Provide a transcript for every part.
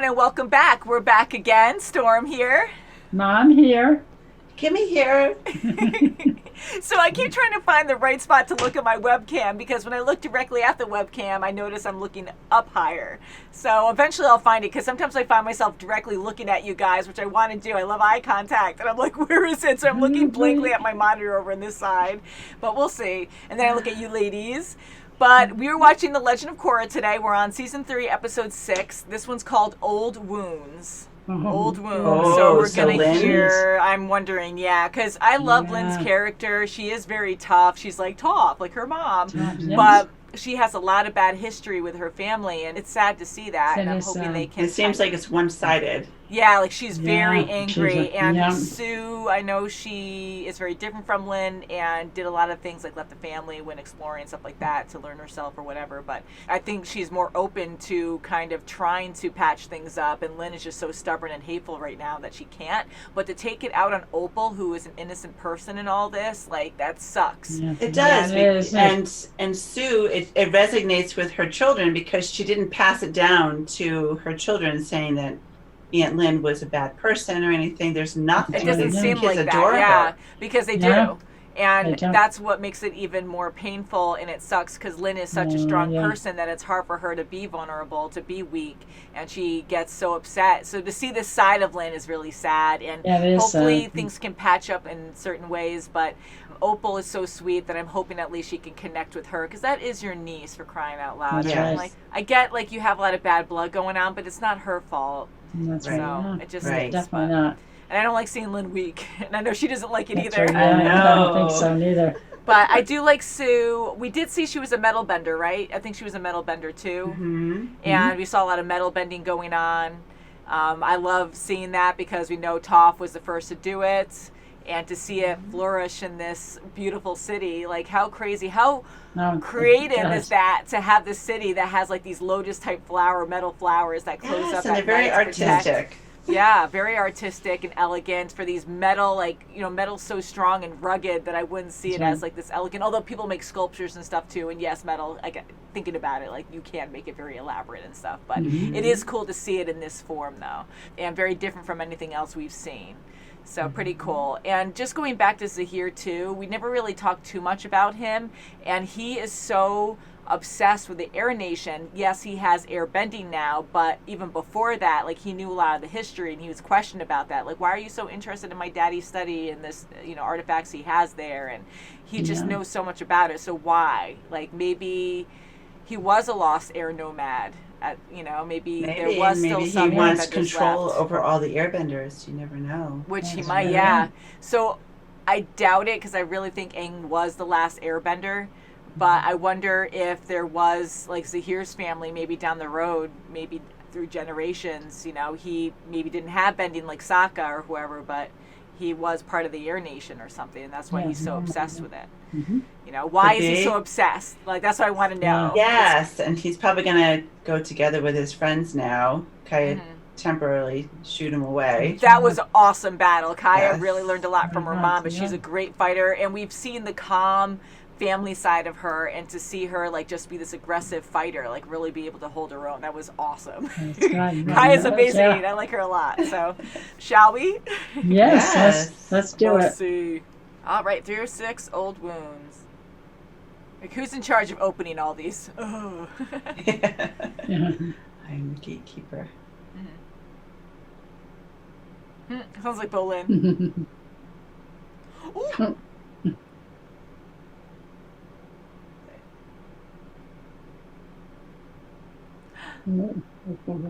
everyone, and welcome back. We're back again. Storm here. Mom here. Kimmy here. So I keep trying to find the right spot to look at my webcam, because when I look directly at the webcam, I notice I'm looking up higher. So eventually I'll find it, because sometimes I find myself directly looking at you guys, which I want to do. I love eye contact. And I'm like, where is it? So I'm looking blankly at my monitor over on this side. But we'll see. And then I look at you ladies. But we were watching The Legend of Korra today. We're on Season 3, Episode 6. This one's called Old Wounds. Old Wounds. So we're going to hear, I'm wondering, because I love Lynn's character. She is very tough. She's like Toph, like her mom. But she has a lot of bad history with her family, and it's sad to see that. And I'm hoping they can. It seems like it's one-sided. Yeah, like she's very angry. And Sue, I know she is very different from Lynn and did a lot of things like left the family when exploring and stuff like that to learn herself or whatever. But I think she's more open to kind of trying to patch things up. And Lynn is just so stubborn and hateful right now that she can't. But to take it out on Opal, who is an innocent person in all this, like, that sucks. Yeah. It does. And Sue, it resonates with her children because she didn't pass it down to her children saying that Aunt Lynn was a bad person or anything. There's nothing. It doesn't seem like that. Because they do. And that's what makes it even more painful, and it sucks because Lynn is such a strong person that it's hard for her to be vulnerable, to be weak, and she gets so upset. So to see this side of Lynn is really sad, and hopefully things can patch up in certain ways, but Opal is so sweet that I'm hoping at least she can connect with her, because that is your niece, for crying out loud. Yes. Like, I get, like, you have a lot of bad blood going on, but it's not her fault. That's so right. it just definitely not. And I don't like seeing Lynn weak. And I know she doesn't like it either. Right. I don't think so neither. But I do like Sue. We did see she was a metal bender, right? I think she was a metal bender too. Mm-hmm. And we saw a lot of metal bending going on. I love seeing that because we know Toph was the first to do it. And to see it flourish in this beautiful city, like, how crazy, how creative is that, to have this city that has like these lotus type metal flowers that close up. And they're very artistic. Yeah, very artistic and elegant for these metal, like, metal's so strong and rugged that I wouldn't see it as like this elegant, although people make sculptures and stuff too, and yes, metal, thinking about it, like, you can make it very elaborate and stuff, but it is cool to see it in this form though, and very different from anything else we've seen. So pretty cool. And just going back to Zaheer too, we never really talked too much about him, and he is so obsessed with the Air Nation. Yes, he has air bending now, but even before that, like, he knew a lot of the history, and he was questioned about that. Like, why are you so interested in my daddy's study and this, artifacts he has there? And he just knows so much about it. So why? Like, maybe he was a lost air nomad. Maybe there was still some. He wants control over all the airbenders. You never know. Which he might, So I doubt it, because I really think Aang was the last airbender. But I wonder if there was, like, Zaheer's family, maybe down the road, maybe through generations, he maybe didn't have bending like Sokka or whoever, but he was part of the Air Nation or something, and that's why he's so obsessed with it. Why is he so obsessed? Like, that's what I want to know. Yes, and he's probably going to go together with his friends now, kind of temporarily shoot him away. That was an awesome battle. Kaya really learned a lot from her mom, but she's a great fighter, and we've seen the calm family side of her, and to see her, like, just be this aggressive fighter, like, really be able to hold her own, that was awesome. Kaya's amazing. I like her a lot. So shall we? Yes. Let's do it. See. All right, 3 or 6 old wounds. Like, who's in charge of opening all these? Oh. I'm the gatekeeper. Sounds like Bolin. Ooh.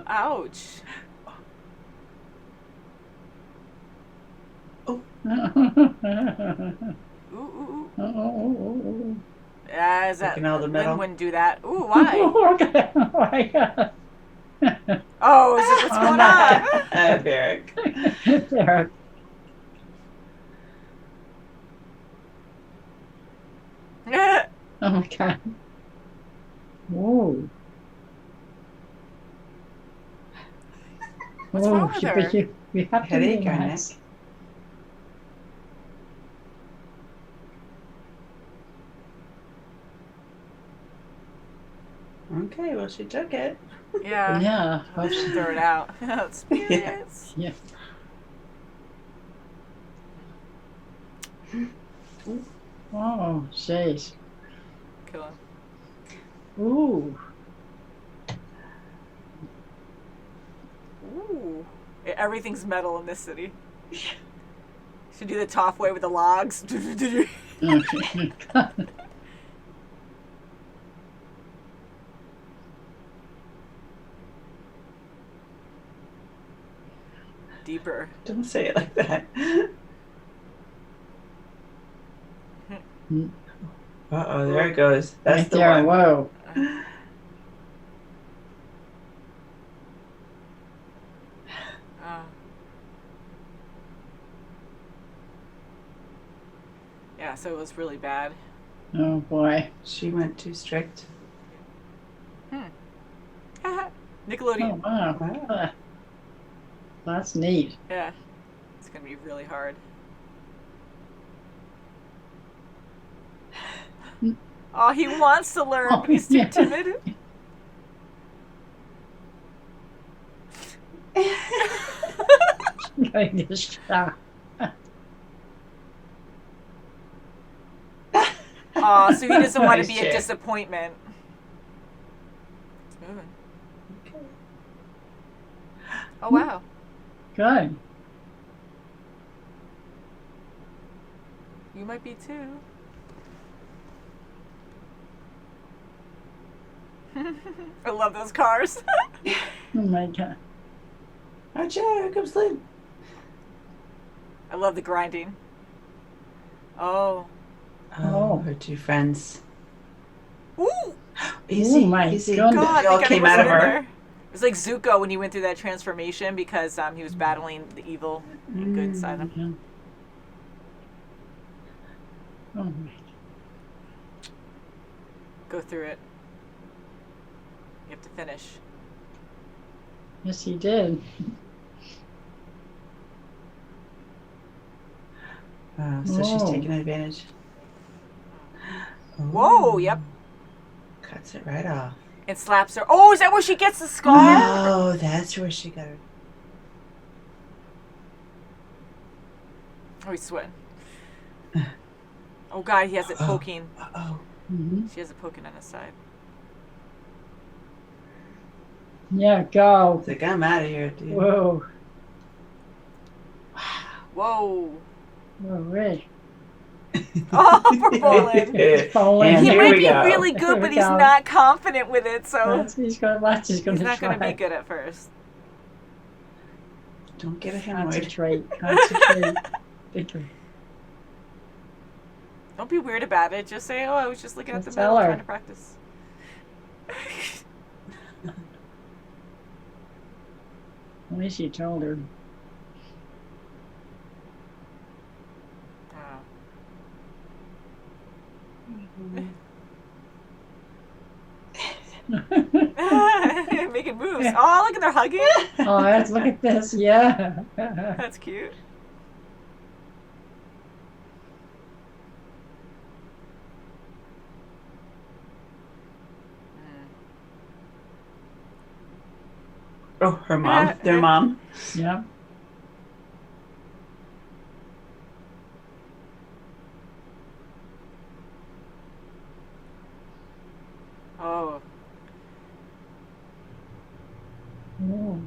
Ouch. Oh. Ooh. Is that all the metal? Lynn wouldn't do that. Ooh, why? Oh my God. Oh, is it, what's going on? Barrick. Derek. Oh my God. Whoa. What's wrong with her? You have to headache or relax. Okay, well, she took it. Yeah. Yeah. Let's throw it out. Spirits. Yeah. Oh, jeez. Kill him. Ooh. Ooh. Everything's metal in this city. Should do the Toph way with the logs. Okay. Deeper. Don't say it like that. Uh-oh, there it goes. That's Right the there. one. Whoa. Yeah, so it was really bad. Oh boy. She went too strict. Nickelodeon. Oh wow. Wow. That's neat. Yeah. It's going to be really hard. Oh, he wants to learn, but he's too yeah. timid. Going to shock. Oh, so he doesn't want to be a Nice disappointment. It's moving. Okay. Oh, wow. Good. You might be too. I love those cars. Oh my god. Watch out, here comes Lynn. I love the grinding. Oh. Oh. Her two friends. Ooh! Easy, Oh my easy. goodness. God, They all thank God he came out of wasn't in her. there. It was like Zuko when he went through that transformation because he was battling the evil and good inside him. Yeah. Oh my. Go through it. You have to finish. Yes, he did. So she's Oh. taking advantage. Whoa, yep. Cuts it right off. And slaps her. Oh, is that where she gets the scar? Oh, that's where she got her. Oh, he's sweating. Oh, God, he has it poking. Uh-oh. Mm-hmm. She has it poking on his side. Yeah, go. It's like, I'm out of here, dude. Whoa. Whoa. Whoa, Ray. Oh, poor Bolin. Bolin. And He here might we be go. really good, Here but we he's go. not confident with it, so He's going to he's not try. going to be good at first. Don't get a hemorrhoid. Concentrate. Concentrate. Bigger. Don't be weird about it. Just say, oh, I was just looking at Just the metal tell her. trying to practice. At least you told her. Making moves. Oh, look at they're hugging. Oh, look at this. Yeah. That's cute. Oh, her mom. Their mom. Yeah. Oh. Oh.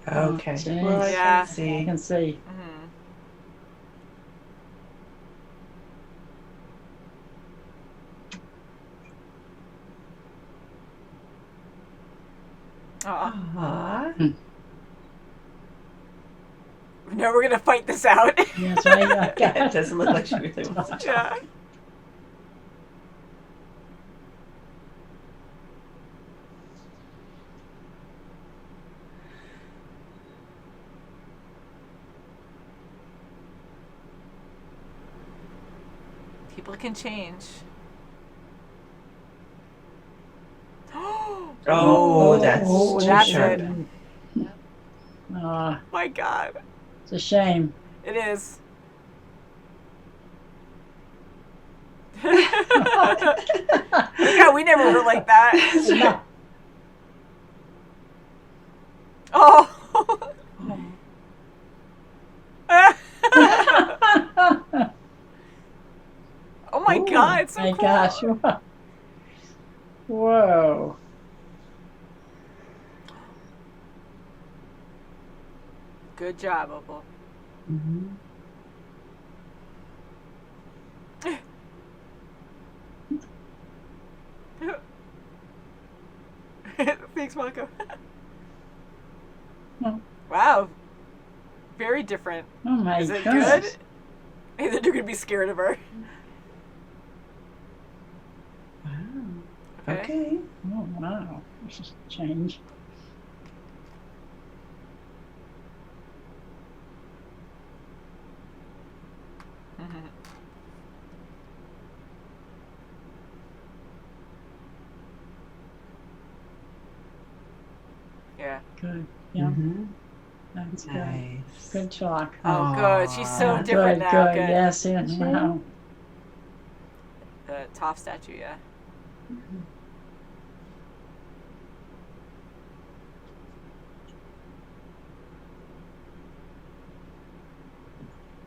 Okay. Jeez. Well, I Yeah. can see. I can see. Mm-hmm. Oh. Aww. No, we're gonna fight this out. Yes, right. It doesn't look like she really wants to. Yeah. People can change. Oh, that's Oh, too that's sharp. it. Oh, My God. it's a shame. It is. Yeah, we never were like that. Oh. Oh my God, it's so my cool. gosh. Whoa. Good job, Opal. Mm-hmm. Thanks, Mako. Oh. Wow. Very different. Oh my Is it goodness. good? Hey, then you're going to be scared of her. Wow. Okay. Okay. Oh wow. This is a change. Yeah. Good. Yeah. Mm-hmm. That's good. Nice. Good talk. Oh, good. She's so Aw. different good, now. good. Good. Yes, yes. Wow. The Toph statue, yeah.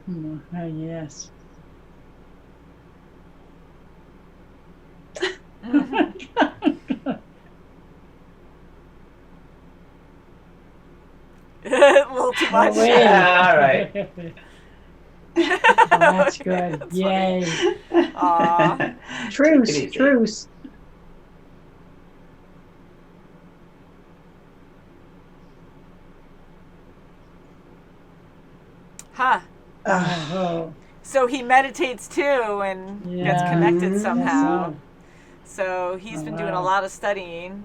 Oh, yes. A little too much. Oh, wait. Yeah, all right. Oh, that's good. That's Yay. funny. Aw. Truce, Take it easy. truce. Huh. Oh, So he meditates too and gets Yeah. connected Mhm. somehow. Yes, So he's Oh, been doing a wow. lot of studying.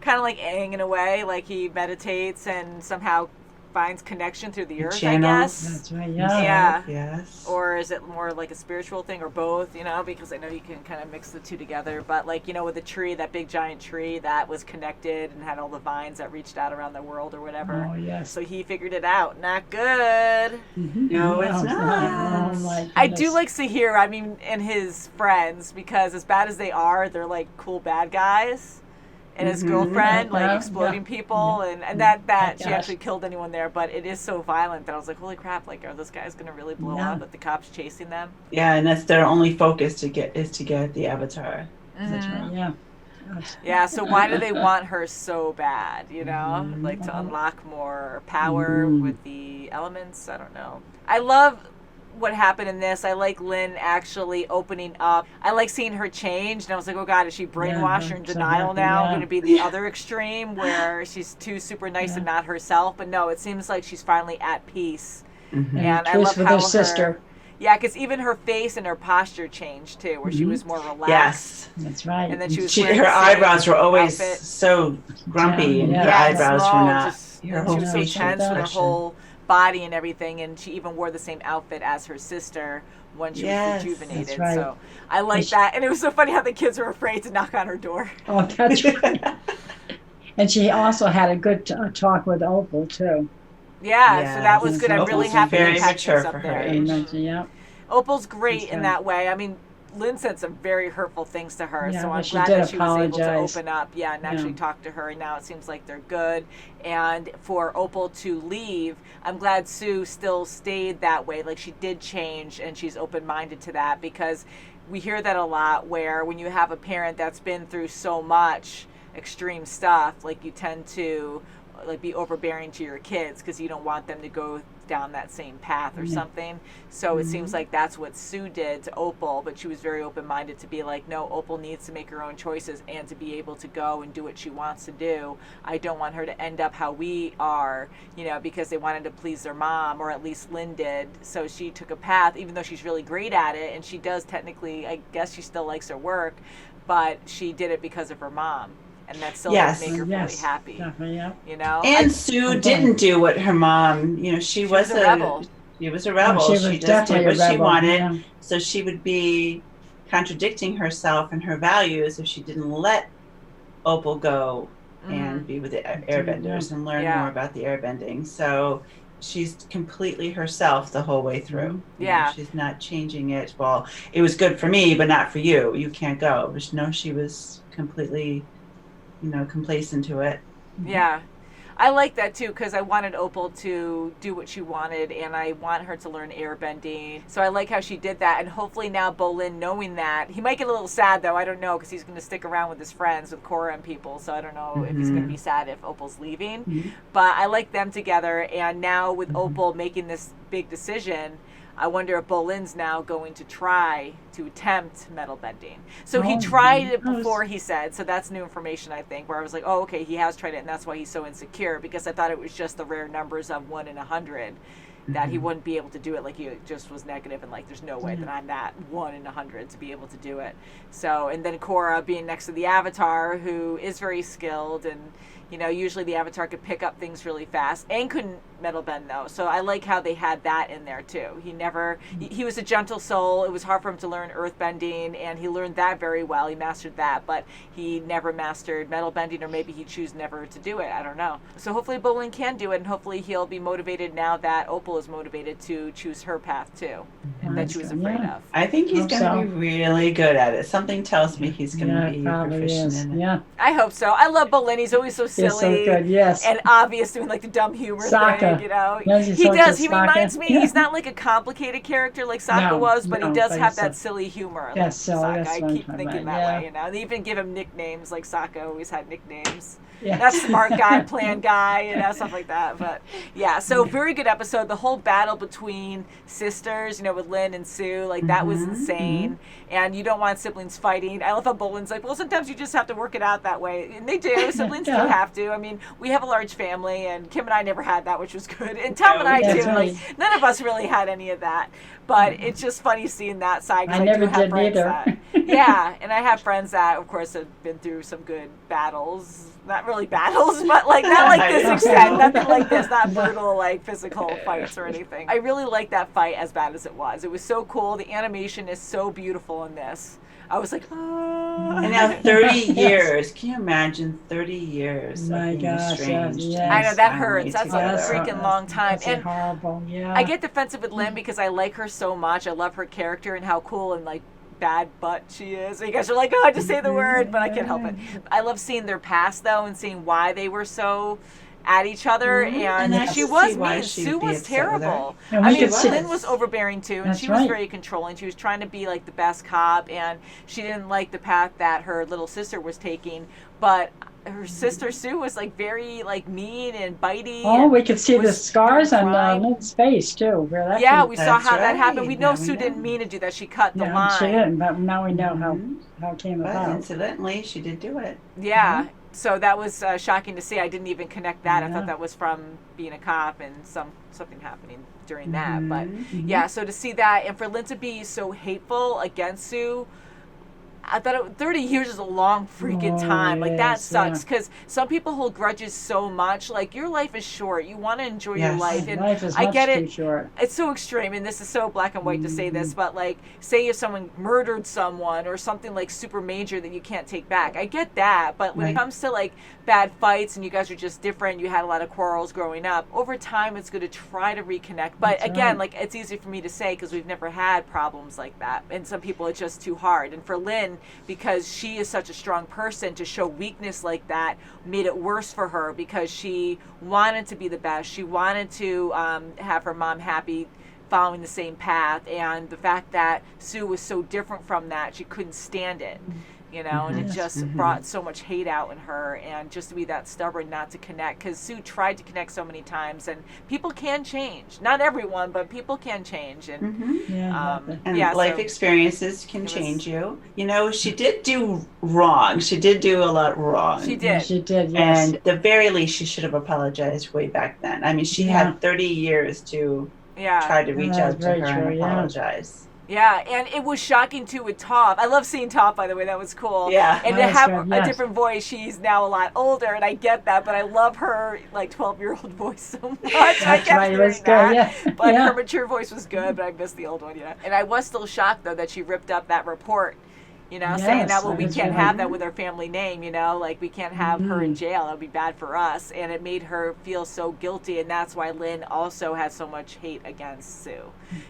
Kind of like Aang in a way, like he meditates and somehow finds connection through the earth, Channel. I guess. that's right. Yeah. Yeah. Yes. Or is it more like a spiritual thing or both, you know, because I know you can kind of mix the two together. But like, you know, with the tree, that big giant tree that was connected and had all the vines that reached out around the world or whatever. Oh, yes. So he figured it out. Not good. No, it's not. Oh, my I do goodness. like Zaheer, I mean, and his friends, because as bad as they are, they're like cool bad guys. And his Mhm. girlfriend, like Yeah, exploding yeah. people, and that Oh, she gosh. actually killed anyone there, but it is so violent that I was like, holy crap, like, are those guys gonna really blow Yeah. up with the cops chasing them? Yeah, and that's their only focus to get the avatar. That's Mhm. right. Yeah. Gosh. Yeah, so why do they want her so bad, you know? Mhm. Like to unlock more power Mhm. with the elements? I don't know. I love what happened in this. I like Lynn actually opening up. I like seeing her change, and I was like, oh God, is she brainwashed or in I'm so denial happy, now? yeah. Going to be the other extreme where she's too super nice and not herself? But no, it seems like she's finally at peace. Mhm. And I Truce love with how her sister. Yeah, because even her face and her posture changed too, where she was more relaxed. Yes. That's right. And then she was wearing Her the same eyebrows were always outfit. so grumpy, and Yeah. her Yeah, and eyebrows small, were not. just, Her and whole she was so facial tense with her expression. whole body and everything, and she even wore the same outfit as her sister when she Yes, was rejuvenated. that's right. So I like that, and it was so funny how the kids were afraid to knock on her door. Oh, that's right. And she also had a good talk with Opal, too. Yeah, so that was Yes, good. I'm really Opal's happy very they patched mature things for up her there. age. And yeah. Opal's great That's in good. that way. I mean, Lynn said some very hurtful things to her, Yeah, so but I'm she glad did that she was able to apologize. open up, and actually talk to her. And now it seems like they're good. And for Opal to leave, I'm glad Sue still stayed that way. Like she did change, and she's open-minded to that, because we hear that a lot. Where when you have a parent that's been through so much extreme stuff, like you tend to like be overbearing to your kids because you don't want them to go down that same path or something. So it seems like that's what Sue did to Opal, but she was very open-minded to be like, no, Opal needs to make her own choices and to be able to go and do what she wants to do. I don't want her to end up how we are, you know, because they wanted to please their mom, or at least Lynn did. So she took a path, even though she's really great at it, and she does technically, I guess she still likes her work, but she did it because of her mom. And that still Yes. didn't make her Yes. fully happy, Definitely, yeah. you know? And Sue didn't do what her mom, you know, she was a rebel. She was a rebel. Oh, she was just definitely did what a rebel. she wanted. Yeah. So she would be contradicting herself and her values if she didn't let Opal go and be with the airbenders and learn Yeah. more about the airbending. So she's completely herself the whole way through. Yeah. She's not changing it. Well, it was good for me, but not for you. You can't go. But no, she was completely, complacent to it. Yeah. I like that too, because I wanted Opal to do what she wanted, and I want her to learn airbending. So I like how she did that, and hopefully now Bolin, knowing that, he might get a little sad though, I don't know, because he's going to stick around with his friends, with Korra and people, so I don't know if he's going to be sad if Opal's leaving. But I like them together, and now with Opal making this big decision, I wonder if Bolin's now going to try to attempt metal bending. So he tried it before, he said. So that's new information, I think, where I was like, oh, okay, he has tried it, and that's why he's so insecure, because I thought it was just the rare numbers of 1 in 100 that he wouldn't be able to do it. Like, he just was negative, and like, there's no way that I'm that 1 in 100 to be able to do it. So, and then Korra being next to the Avatar, who is very skilled, and usually the Avatar could pick up things really fast. Aang couldn't metal bend though, so I like how they had that in there too. He was a gentle soul. It was hard for him to learn earth bending, and he learned that very well. He mastered that, but he never mastered metal bending, or maybe he chose never to do it. I don't know. So hopefully Bolin can do it, and hopefully he'll be motivated now that Opal is motivated to choose her path too, and that she was afraid of. I think he's going to be really good at it. Something tells me he's going to be proficient in it. Yeah, I hope so. I love Bolin. He's always so silly. He's so good, yes. And obvious, doing like the dumb humor thing, Yes, he does. He reminds me, he's not like a complicated character like Sokka was, but he does have that silly humor. Like Sokka. I keep thinking that way, They even give him nicknames, like Sokka always had nicknames. Yeah. That smart guy, plan guy, stuff like that. But yeah, so very good episode. The whole battle between sisters, with Lin and Sue, like that was insane. And you don't want siblings fighting. I love how Bolin's like, well, sometimes you just have to work it out that way. And they do. Siblings do have to. I mean, we have a large family, and Kim and I never had that, which was good. And Tom and I too. Right. Like, none of us really had any of that. But it's just funny seeing that side. I never did either. Yeah, and I have friends that, of course, have been through some good battles. Not really battles, but like not like this extent. Nothing like this, not brutal like physical fights or anything. I really liked that fight, as bad as it was. It was so cool. The animation is so beautiful in this. I was like, oh. And now 30 years. Can you imagine 30 years My of being gosh, estranged? yes. I know, that hurts. That's a freaking that's, long time. That's horrible, yeah. I get defensive with Lin because I like her so much. I love her character and how cool and like bad butt she is. You guys are like, oh, just say the word, but I can't help it. I love seeing their past though, and seeing why they were so at each other, and she was mean. Sue was terrible. I mean, Lin was overbearing too, and she was very controlling. She was trying to be like the best cop, and she didn't like the path that her little sister was taking, but her sister Sue was like very like mean and bitey. Oh, we could see the scars on Lin's face too. Where that we saw how that happened. We know Sue didn't mean to do that. She cut the line. She didn't, but now we know how it came about. Incidentally, she did do it. Yeah. So that was shocking to see. I didn't even connect that. I thought that was from being a cop and something happening during that. But yeah, so to see that, and for Lin to be so hateful against Sue, I thought 30 years is a long freaking time. Like, that sucks, because some people hold grudges so much. Like, your life is short. You want to enjoy your life. And life is I much get too it. Short. It's so extreme, and this is so black and white to say this, but, like, say if someone murdered someone or something, like, super major that you can't take back. I get that, but when it comes to, like, bad fights and you guys are just different, you had a lot of quarrels growing up, over time it's going to try to reconnect. But, again, like, it's easy for me to say because we've never had problems like that. And some people, it's just too hard. And for Lin, because she is such a strong person, to show weakness like that made it worse for her, because she wanted to be the best. She wanted to have her mom happy, following the same path, and the fact that Sue was so different from that, she couldn't stand it, and it just brought so much hate out in her, and just to be that stubborn not to connect, because Sue tried to connect so many times, and people can change. Not everyone, but people can change, and life experiences can change you. She did do wrong. She did do a lot wrong. She did. She did, yes. And at the very least, she should have apologized way back then. I mean, she had 30 years to try to reach out to her and apologize. Yeah, and it was shocking too with Toph. I love seeing Toph, by the way. That was cool. Yeah. And to have a different voice, she's now a lot older, and I get that, but I love her, like, 12-year-old voice so much. I kept hearing that. But her mature voice was good, but I missed the old one, And I was still shocked, though, that she ripped up that report You know, Yes, saying that, well, we that's can't right. have that with our family name, you know, like we can't have her in jail. That would be bad for us. And it made her feel so guilty. And that's why Lynn also had so much hate against Sue,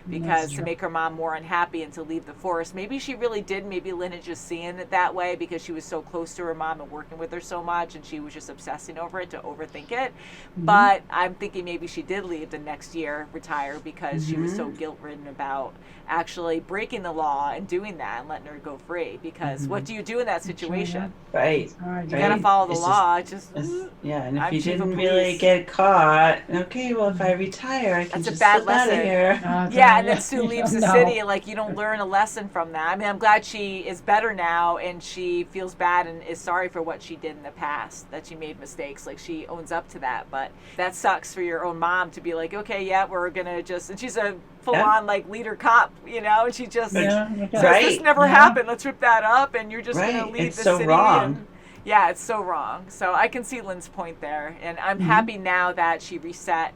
because to make her mom more unhappy and to leave the force. Maybe she really did. Maybe Lynn is just seeing it that way because she was so close to her mom and working with her so much, and she was just obsessing over it to overthink it. But I'm thinking maybe she did leave the next year, retire, because she was so guilt-ridden about actually breaking the law and doing that and letting her go free. Because what do you do in that situation? Right. You gotta follow the law. And if I'm you chief of didn't really police. get caught, okay, well, if I retire, I can That's a just bad slip out of lesson. here. Yeah, and then Sue leaves the No. city, and like you don't learn a lesson from that. I mean, I'm glad she is better now, and she feels bad and is sorry for what she did in the past, that she made mistakes. Like she owns up to that, but that sucks for your own mom to be like, okay, yeah, we're gonna just, and she's a full-on like leader cop, you know, and she just says, this never happened. Let's rip that up, and you're just gonna leave It's the so city. wrong. Yeah, it's so wrong. So I can see Lynn's point there, and I'm happy now that she reset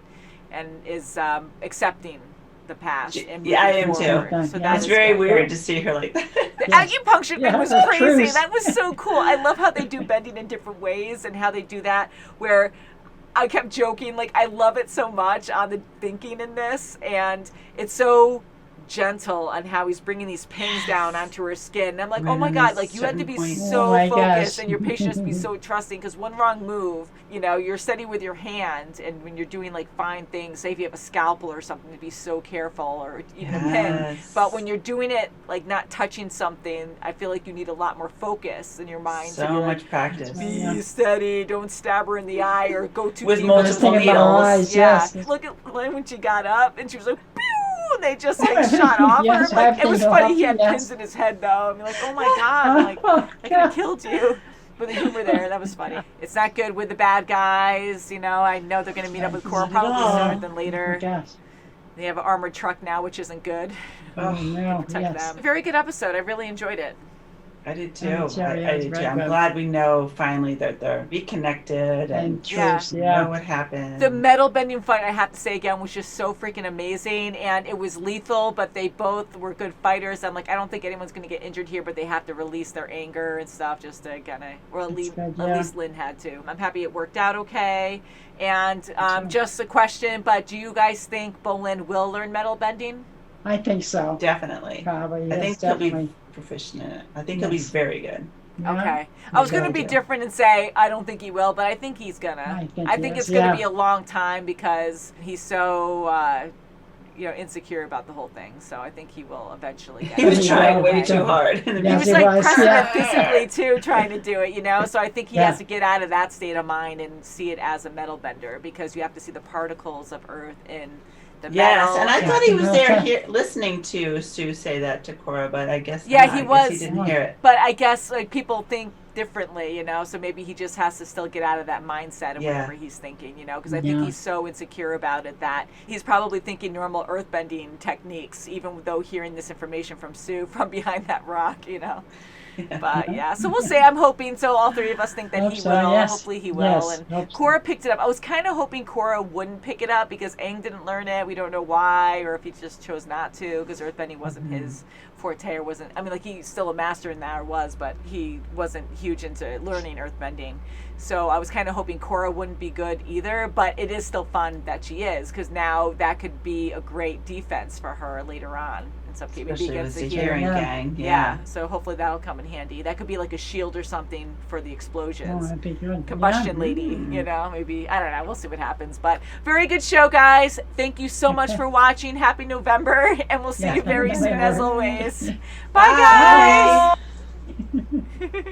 and is accepting the past. And Yeah, I am moving too. forward. So Yeah. that It's is very good. weird to see her like that. The acupuncture thing was that's crazy. true. That was so cool. I love how they do bending in different ways and how they do that, where I kept joking, like, I love it so much on the thinking in this, and it's so gentle on how he's bringing these pins down onto her skin. And I'm like, oh my God, like you had to be so Oh my focused gosh. and your patient has to be so trusting, because one wrong move, you know, you're steady with your hand, and when you're doing like fine things, say if you have a scalpel or something, to be so careful, or even a pin. But when you're doing it like not touching something, I feel like you need a lot more focus in your mind. So to be like, much practice. be steady, don't stab her in the eye or go too With deep multiple into the needles. Eyes, Yeah. yes. Look at Lynn when she got up and she was like, pew! And they just like shot off Yes, her. Like, it was everything funny, he had off, yes. pins in his head though. I'm like, oh my God, I'm like, I could have killed you. But the humor there, that was funny. It's not good with the bad guys, you know. I know they're going to meet up with Korra probably sooner than later. Yes. They have an armored truck now, which isn't good. Oh, no. Protect Yes. them. Very good episode. I really enjoyed it. I did too. I did too, yeah, I it's did very too. I'm good. glad we know finally that they're reconnected and truth, know what happened. The metal bending fight, I have to say again, was just so freaking amazing, and it was lethal, but they both were good fighters. I'm like, I don't think anyone's going to get injured here, but they have to release their anger and stuff just to kind of, or at least Lynn had to. I'm happy it worked out okay. And just a question, but do you guys think Bolin will learn metal bending? I think so. Definitely. Probably, yes, I think definitely. he'll be proficient in it. I think he'll be very good. Yeah. Okay. I was going to Okay, be too. different and say I don't think he will, but I think he's gonna. I think he it's is, going to yeah. be a long time because he's so, insecure about the whole thing. So I think he will eventually get He was it. trying way too hard in the He Yes, was he like was, pressing yeah. it physically too, trying to do it, you know. So I think he Yeah. has to get out of that state of mind and see it as a metal bender, because you have to see the particles of Earth in the metal. Yes, and I thought he was there Okay. listening to Sue say that to Korra, but I guess Yeah, not. he I guess was. He didn't hear it. But I guess like people think differently, you know, so maybe he just has to still get out of that mindset of whatever he's thinking, you know, because I think Yeah. he's so insecure about it that he's probably thinking normal earthbending techniques, even though hearing this information from Sue from behind that rock, you know. But yeah, so we'll see. I'm hoping. So all three of us think that Hope he so, will. yes. Hopefully he will. Yes, And hope so. Korra picked it up. I was kind of hoping Korra wouldn't pick it up because Aang didn't learn it. We don't know why, or if he just chose not to because earthbending wasn't his forte, or wasn't. I mean, like he's still a master in that, or was, but he wasn't huge into learning earthbending. So I was kind of hoping Korra wouldn't be good either. But it is still fun that she is, because now that could be a great defense for her later on. Maybe Especially against with the Zaheer and Yeah. gang. yeah, so hopefully that'll come in handy. That could be like a shield or something for the Oh, explosions. that'd be good. Combustion Yeah. lady, you know, maybe. I don't know. We'll see what happens. But very good show, guys. Thank you so much for watching. Happy November, and we'll see Yeah, you very happy soon as November. always. Bye, guys.